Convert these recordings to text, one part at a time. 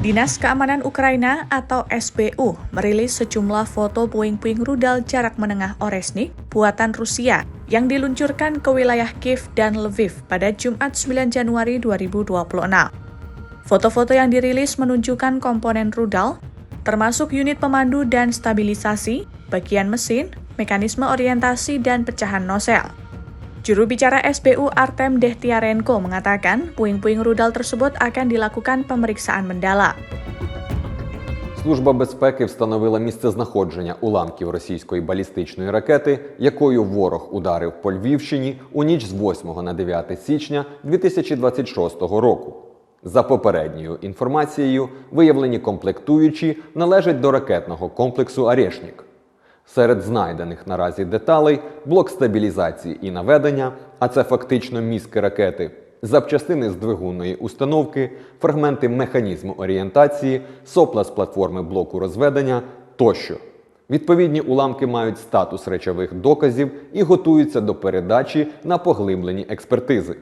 Dinas Keamanan Ukraina atau SBU merilis sejumlah foto puing-puing rudal jarak menengah Oresnik buatan Rusia yang diluncurkan ke wilayah Kiev dan Lviv pada Jumat 9 Januari 2026. Foto-foto yang dirilis menunjukkan komponen rudal, termasuk unit pemandu dan stabilisasi, bagian mesin, mekanisme orientasi, dan pecahan nosel. Juru bicara SBU Artem Dehtiarenko mengatakan puing-puing rudal tersebut akan dilakukan pemeriksaan mendalam. Служба безпеки встановила місцезнаходження уламків російської балістичної ракети, якою ворог ударив по Львівщині у ніч з 8 на 9 січня 2026 року. За попередньою інформацією, виявлені комплектуючі належать до ракетного комплексу «Орешник». Серед знайдених наразі деталей – блок стабілізації і наведення, а це фактично мізки ракети, запчастини з двигунної установки, фрагменти механізму орієнтації, сопла з платформи блоку розведення тощо. Відповідні уламки мають статус речових доказів і готуються до передачі на поглиблені експертизи.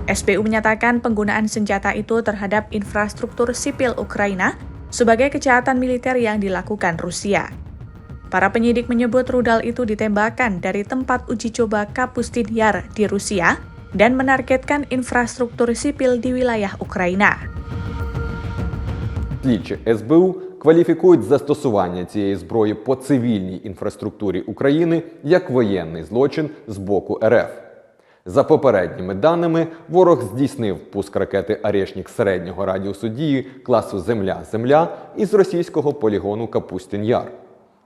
SBU menyatakan penggunaan senjata itu terhadap infrastruktur sipil Ukraina sebagai kejahatan militer yang dilakukan Rusia. Para penyidik menyebut rudal itu ditembakkan dari tempat uji coba Kapustin Yar di Rusia dan menargetkan infrastruktur sipil di wilayah Ukraina. Слідчі СБУ кваліфікують застосування цієї зброї по цивільній інфраструктурі України як воєнний злочин з боку РФ. За попередніми даними, ворог здійснив пуск ракети «Орешник» середнього радіусу дії класу «Земля-Земля» із російського полігону Капустін-Яр.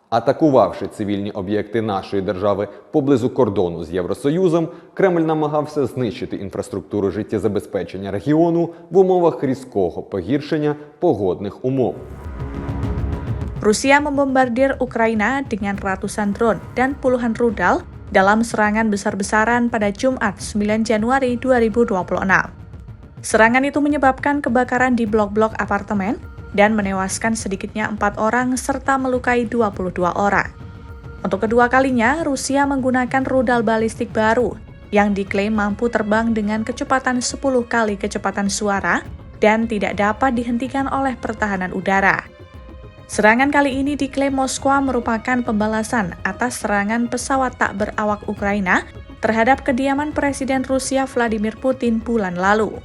Атакувавши цивільні об'єкти нашої держави поблизу кордону з Євросоюзом, Кремль намагався знищити інфраструктуру життєзабезпечення регіону в умовах різкого погіршення погодних умов. Rusia membombardir Ukraina dengan ratusan drone dan puluhan rudal dalam serangan besar-besaran pada Jumat 9 Januari 2026. Serangan itu menyebabkan kebakaran di blok-blok apartemen dan menewaskan sedikitnya 4 orang serta melukai 22 orang. Untuk kedua kalinya, Rusia menggunakan rudal balistik baru yang diklaim mampu terbang dengan kecepatan 10 kali kecepatan suara dan tidak dapat dihentikan oleh pertahanan udara. Serangan kali ini diklaim Moskwa merupakan pembalasan atas serangan pesawat tak berawak Ukraina terhadap kediaman Presiden Rusia Vladimir Putin bulan lalu.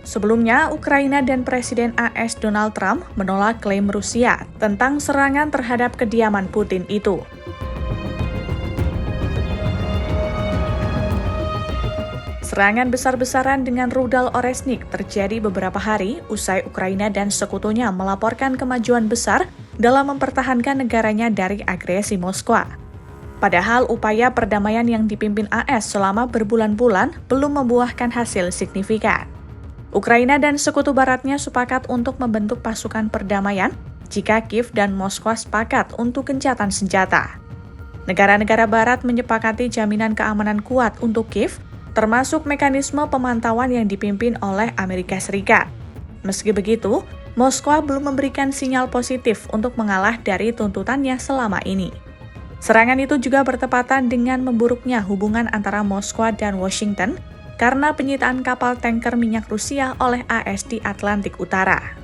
Sebelumnya, Ukraina dan Presiden AS Donald Trump menolak klaim Rusia tentang serangan terhadap kediaman Putin itu. Serangan besar-besaran dengan rudal Oresnik terjadi beberapa hari usai Ukraina dan sekutunya melaporkan kemajuan besar dalam mempertahankan negaranya dari agresi Moskwa. Padahal upaya perdamaian yang dipimpin AS selama berbulan-bulan belum membuahkan hasil signifikan. Ukraina dan sekutu baratnya sepakat untuk membentuk pasukan perdamaian jika Kiev dan Moskwa sepakat untuk gencatan senjata. Negara-negara barat menyepakati jaminan keamanan kuat untuk Kiev, termasuk mekanisme pemantauan yang dipimpin oleh Amerika Serikat. Meski begitu, Moskwa belum memberikan sinyal positif untuk mengalah dari tuntutannya selama ini. Serangan itu juga bertepatan dengan memburuknya hubungan antara Moskwa dan Washington karena penyitaan kapal tanker minyak Rusia oleh AS di Atlantik Utara.